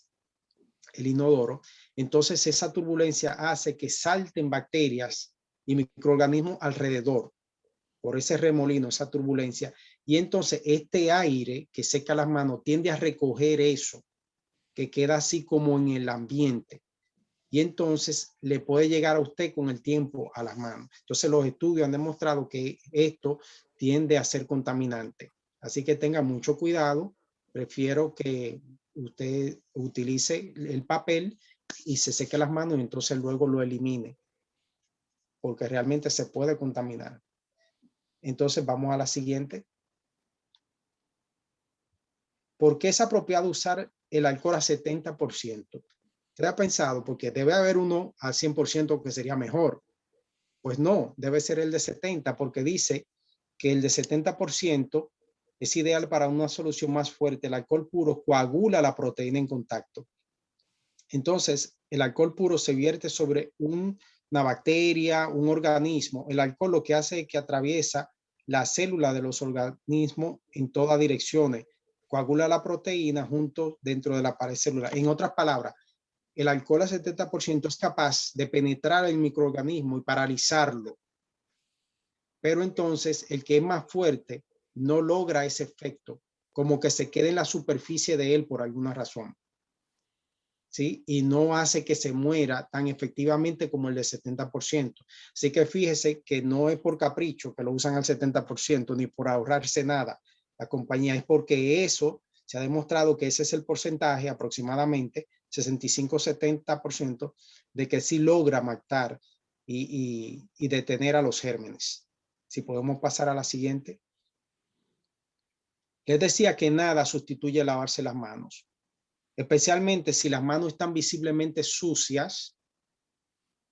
el inodoro. Entonces esa turbulencia hace que salten bacterias y microorganismos alrededor por ese remolino, esa turbulencia. Y entonces este aire que seca las manos tiende a recoger eso, que queda así como en el ambiente. Y entonces le puede llegar a usted con el tiempo a las manos. Entonces los estudios han demostrado que esto tiende a ser contaminante. Así que tenga mucho cuidado. Prefiero que usted utilice el papel y se seque las manos y entonces luego lo elimine, porque realmente se puede contaminar. Entonces vamos a la siguiente. ¿Por qué es apropiado usar el alcohol a 70%? ¿Qué ha pensado? Porque debe haber uno al 100% que sería mejor. Pues no, debe ser el de 70, porque dice que el de 70% es ideal para una solución más fuerte. El alcohol puro coagula la proteína en contacto. Entonces, el alcohol puro se vierte sobre una bacteria, un organismo. El alcohol lo que hace es que atraviesa la célula de los organismos en todas direcciones. Coagula la proteína junto dentro de la pared celular. En otras palabras, el alcohol al 70% es capaz de penetrar el microorganismo y paralizarlo. Pero entonces el que es más fuerte no logra ese efecto, como que se quede en la superficie de él por alguna razón. ¿Sí? Y no hace que se muera tan efectivamente como el de 70%. Así que fíjese que no es por capricho que lo usan al 70% ni por ahorrarse nada. La compañía es porque eso se ha demostrado que ese es el porcentaje aproximadamente 65-70% de que sí logra matar y detener a los gérmenes. Si podemos pasar a la siguiente. Les decía que nada sustituye lavarse las manos, especialmente si las manos están visiblemente sucias.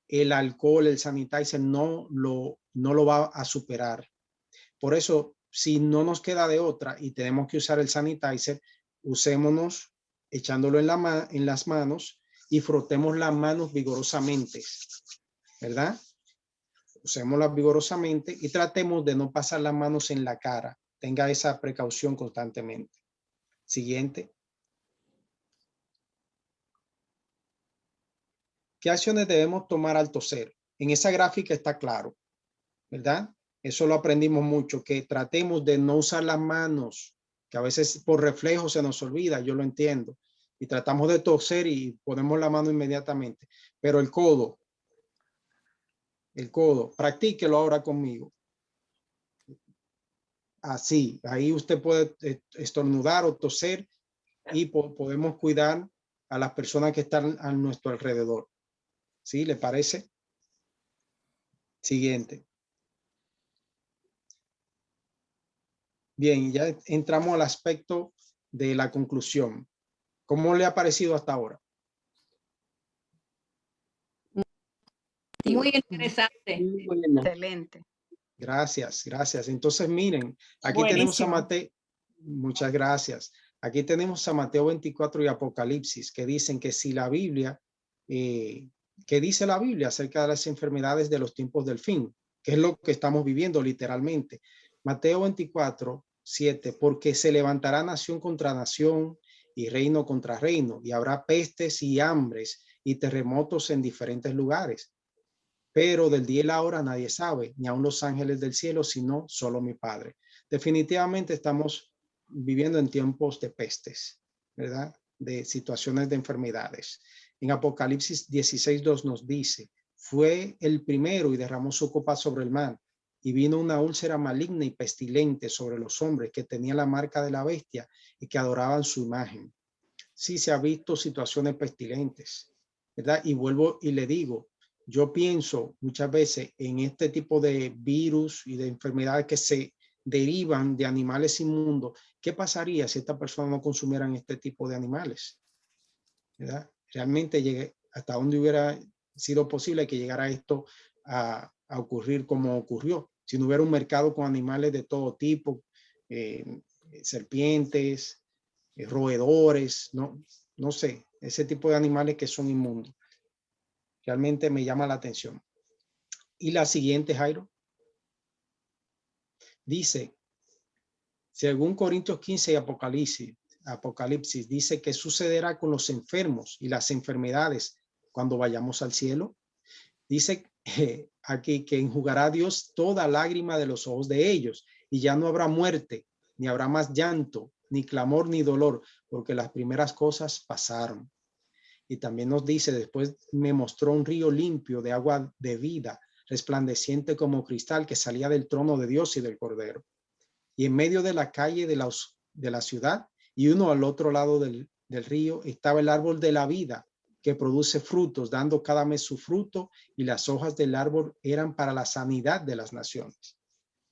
El alcohol, el sanitizer no lo va a superar. Por eso, si no nos queda de otra y tenemos que usar el sanitizer, usémonos echándolo en las manos y frotemos las manos vigorosamente, ¿verdad? Usémoslas vigorosamente y tratemos de no pasar las manos en la cara. Tenga esa precaución constantemente. Siguiente. ¿Qué acciones debemos tomar al toser? En esa gráfica está claro, ¿verdad? Eso lo aprendimos mucho, que tratemos de no usar las manos, que a veces por reflejo se nos olvida, yo lo entiendo. Y tratamos de toser y ponemos la mano inmediatamente. Pero el codo, practíquelo ahora conmigo. Así, ahí usted puede estornudar o toser y podemos cuidar a las personas que están a nuestro alrededor. ¿Sí? ¿Le parece? Siguiente. Bien, ya entramos al aspecto de la conclusión. ¿Cómo le ha parecido hasta ahora? Muy interesante. Muy bueno. Excelente. Gracias, gracias. Entonces, miren, aquí tenemos a Buenísimo. Mateo. Muchas gracias. Aquí tenemos a Mateo 24 y Apocalipsis, que dicen que si la Biblia, ¿qué dice la Biblia acerca de las enfermedades de los tiempos del fin? Que es lo que estamos viviendo literalmente. Mateo 24, 7, porque se levantará nación contra nación y reino contra reino, y habrá pestes y hambres y terremotos en diferentes lugares. Pero del día y la hora nadie sabe, ni aun los ángeles del cielo, sino solo mi Padre. Definitivamente estamos viviendo en tiempos de pestes, ¿verdad? De situaciones de enfermedades. En Apocalipsis 16:2 nos dice, fue el primero y derramó su copa sobre el mar, y vino una úlcera maligna y pestilente sobre los hombres que tenían la marca de la bestia y que adoraban su imagen. Sí, se ha visto situaciones pestilentes, ¿verdad? Y vuelvo y le digo, yo pienso muchas veces en este tipo de virus y de enfermedades que se derivan de animales inmundos. ¿Qué pasaría si estas personas no consumieran este tipo de animales? ¿Verdad? Realmente llegué hasta donde hubiera sido posible que llegara esto a ocurrir como ocurrió. Si no hubiera un mercado con animales de todo tipo, serpientes, roedores, no sé, ese tipo de animales que son inmundos. Realmente me llama la atención. Y la siguiente, Jairo, dice, según Corintios 15 y Apocalipsis, dice que sucederá con los enfermos y las enfermedades cuando vayamos al cielo. Dice aquí que enjugará Dios toda lágrima de los ojos de ellos y ya no habrá muerte, ni habrá más llanto, ni clamor, ni dolor, porque las primeras cosas pasaron. Y también nos dice, después me mostró un río limpio de agua de vida, resplandeciente como cristal, que salía del trono de Dios y del Cordero. Y en medio de la calle de la ciudad y uno al otro lado del río estaba el árbol de la vida, que produce frutos, dando cada mes su fruto, y las hojas del árbol eran para la sanidad de las naciones.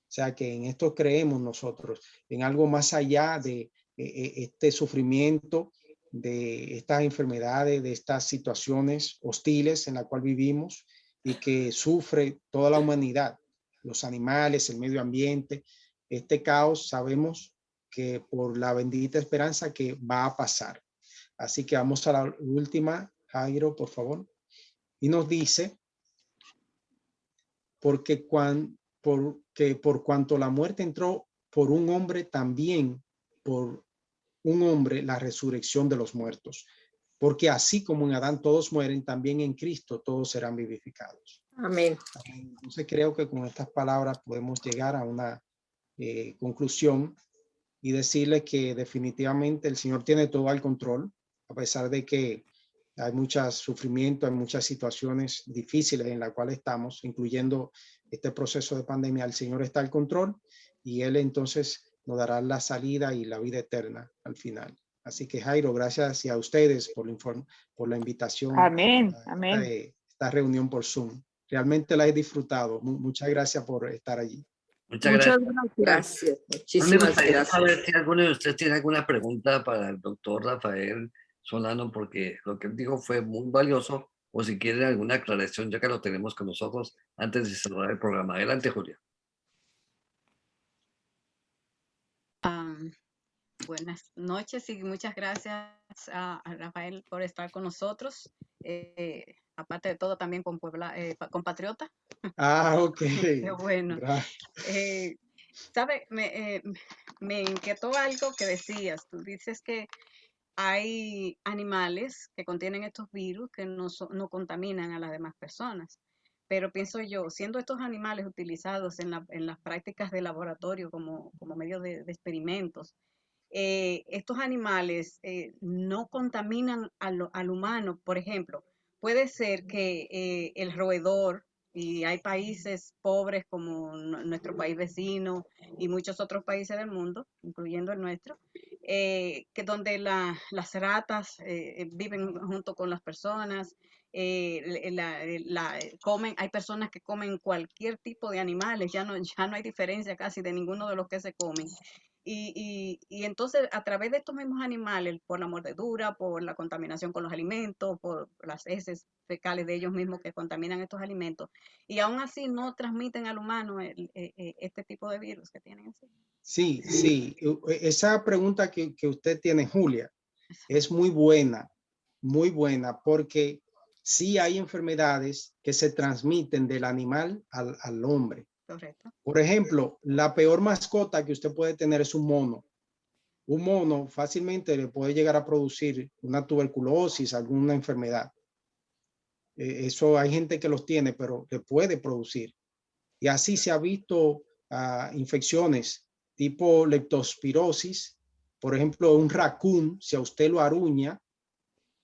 O sea que en esto creemos nosotros, en algo más allá de este sufrimiento, de estas enfermedades, de estas situaciones hostiles en la cual vivimos y que sufre toda la humanidad, los animales, el medio ambiente. Este caos sabemos que por la bendita esperanza que va a pasar. Así que vamos a la última, Jairo, por favor. Y nos dice, porque por cuanto la muerte entró por un hombre, también por un hombre la resurrección de los muertos. Porque así como en Adán todos mueren, también en Cristo todos serán vivificados. Amén. Entonces creo que con estas palabras podemos llegar a una conclusión y decirle que definitivamente el Señor tiene todo al control, a pesar de que hay mucho sufrimiento, hay muchas situaciones difíciles en las cuales estamos, incluyendo este proceso de pandemia. El Señor está al control y Él entonces nos dará la salida y la vida eterna al final. Así que Jairo, gracias a ustedes por la invitación Amén, a amén. esta reunión por Zoom. Realmente la he disfrutado. Muchas gracias por estar allí. Muchas Muchas gracias. gracias. Me Muchísimas gustaría gracias. saber si alguno de ustedes tiene alguna pregunta para el doctor Rafael Solano, porque lo que él dijo fue muy valioso, o si quieren alguna aclaración, ya que lo tenemos con nosotros antes de cerrar el programa. Adelante, Julia. Buenas noches y muchas gracias a Rafael por estar con nosotros. Aparte de todo, también con Puebla, compatriota. Ok. Qué bueno. Gracias. ¿Sabe? Me inquietó algo que decías. Tú dices que hay animales que contienen estos virus que no contaminan a las demás personas. Pero pienso yo, siendo estos animales utilizados en las prácticas de laboratorio como medio de experimentos, estos animales no contaminan al humano. Por ejemplo, puede ser que el roedor, y hay países pobres como nuestro país vecino y muchos otros países del mundo, incluyendo el nuestro, que donde las ratas viven junto con las personas, comen, hay personas que comen cualquier tipo de animales, ya no hay diferencia casi de ninguno de los que se comen. Y entonces, a través de estos mismos animales, por la mordedura, por la contaminación con los alimentos, por las heces fecales de ellos mismos que contaminan estos alimentos, y aún así no transmiten al humano este tipo de virus que tienen así. Sí. Esa pregunta que usted tiene, Julia, es muy buena, porque sí hay enfermedades que se transmiten del animal al hombre. Correcto. Por ejemplo, la peor mascota que usted puede tener es un mono. Un mono fácilmente le puede llegar a producir una tuberculosis, alguna enfermedad. Eso hay gente que los tiene, pero le puede producir. Y así se ha visto infecciones tipo leptospirosis. Por ejemplo, un raccoon, si a usted lo aruña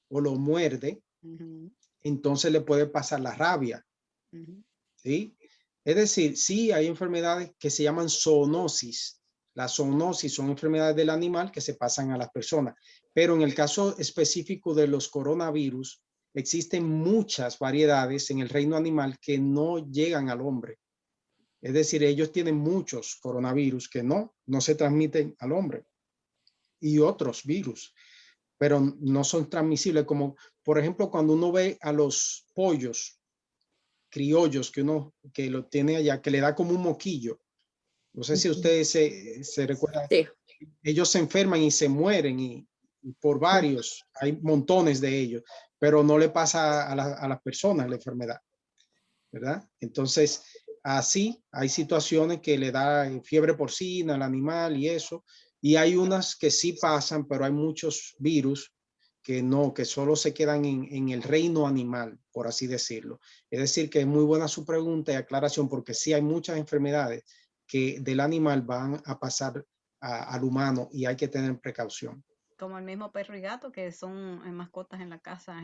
o lo muerde, entonces le puede pasar la rabia. ¿Sí? Es decir, sí hay enfermedades que se llaman zoonosis. Las zoonosis son enfermedades del animal que se pasan a las personas. Pero en el caso específico de los coronavirus, existen muchas variedades en el reino animal que no llegan al hombre. Es decir, ellos tienen muchos coronavirus que no se transmiten al hombre. Y otros virus, pero no son transmisibles. Como, por ejemplo, cuando uno ve a los pollos criollos que lo tiene allá, que le da como un moquillo. No sé si ustedes se recuerdan. Sí. ellos se enferman y se mueren y por varios, hay montones de ellos, pero no le pasa a las personas la enfermedad, ¿verdad? Entonces, así hay situaciones que le da fiebre porcina al animal y eso, y hay unas que sí pasan, pero hay muchos virus que no, que solo se quedan en el reino animal, por así decirlo. Es decir, que es muy buena su pregunta y aclaración, porque sí hay muchas enfermedades que del animal van a pasar al humano y hay que tener precaución. Como el mismo perro y gato, que son mascotas en la casa,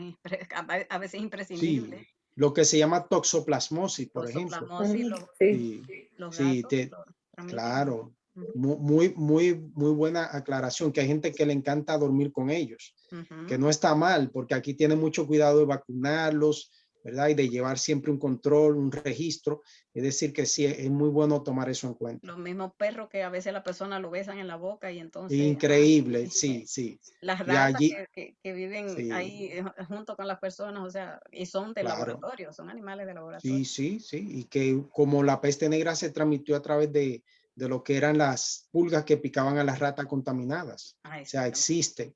a veces Sí, imprescindibles. lo que se llama toxoplasmosis, por ejemplo. Toxoplasmosis, Sí, los Sí, gatos lo transmiten. claro. Ujú, Muy buena aclaración, que hay gente que le encanta dormir con ellos, que ujú. no está mal, porque aquí tiene mucho cuidado de vacunarlos, ¿verdad? Y de llevar siempre un control, un registro. Es decir, que sí, es muy bueno tomar eso en cuenta. Los mismos perros que a veces la persona lo besan en la boca y entonces Increíble, sí, sí. las Y ratas allí, que viven sí, ahí junto con las personas, o sea, y son de claro. laboratorio, son animales de Sí, laboratorio. sí, sí. Y que como la peste negra se transmitió a través de lo que eran las pulgas que picaban a las ratas contaminadas. Ah, O sea, exactamente.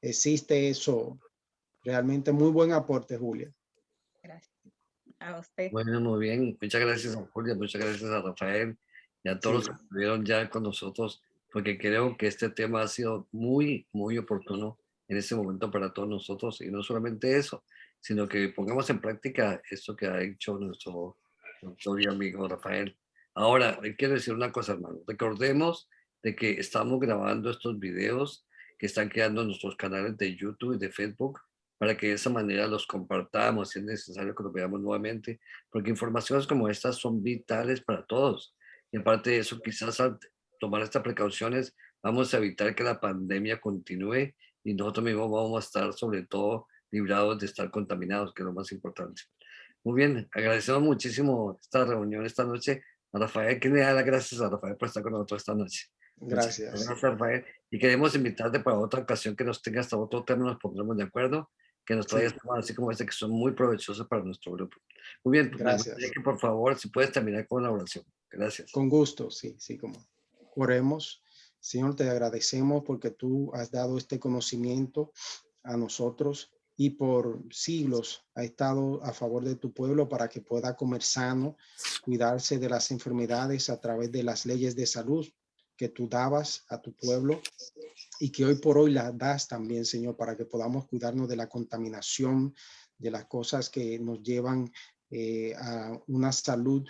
existe eso. Realmente muy buen aporte, Julia. Gracias. A usted. Bueno, muy bien. Muchas gracias a Julia, muchas gracias a Rafael y a todos los Sí, que estuvieron ya con nosotros, porque creo que este tema ha sido muy, muy oportuno en este momento para todos nosotros. Y no solamente eso, sino que pongamos en práctica esto que ha hecho nuestro doctor y amigo Rafael. Ahora, quiero decir una cosa, hermano. Recordemos de que estamos grabando estos videos que están quedando en nuestros canales de YouTube y de Facebook para que de esa manera los compartamos si es necesario que los veamos nuevamente, porque informaciones como estas son vitales para todos. Y aparte de eso, quizás al tomar estas precauciones vamos a evitar que la pandemia continúe y nosotros mismos vamos a estar sobre todo librados de estar contaminados, que es lo más importante. Muy bien, agradecemos muchísimo esta reunión esta noche. A Rafael, que le da las gracias a Rafael por estar con nosotros esta noche. Muchas gracias. gracias, Rafael. Y queremos invitarte para otra ocasión que nos tenga hasta otro tema, nos pondremos de acuerdo, que nos traigas Sí, temas así como este que son muy provechosos para nuestro grupo. Muy bien, pues me gustaría gracias. que por favor, si puedes terminar con la oración. Gracias. Con gusto, sí, sí, como. Oremos. Señor, te agradecemos porque tú has dado este conocimiento a nosotros y por siglos ha estado a favor de tu pueblo para que pueda comer sano, cuidarse de las enfermedades a través de las leyes de salud que tú dabas a tu pueblo y que hoy por hoy las das también, Señor, para que podamos cuidarnos de la contaminación, de las cosas que nos llevan a una salud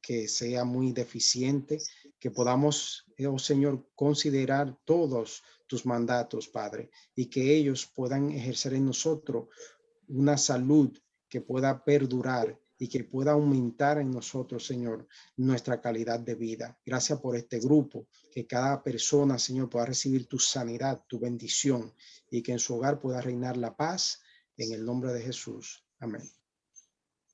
que sea muy deficiente, que podamos, oh Señor, considerar todos tus mandatos, Padre, y que ellos puedan ejercer en nosotros una salud que pueda perdurar y que pueda aumentar en nosotros, Señor, nuestra calidad de vida. Gracias por este grupo, que cada persona, Señor, pueda recibir tu sanidad, tu bendición y que en su hogar pueda reinar la paz en el nombre de Jesús. Amén.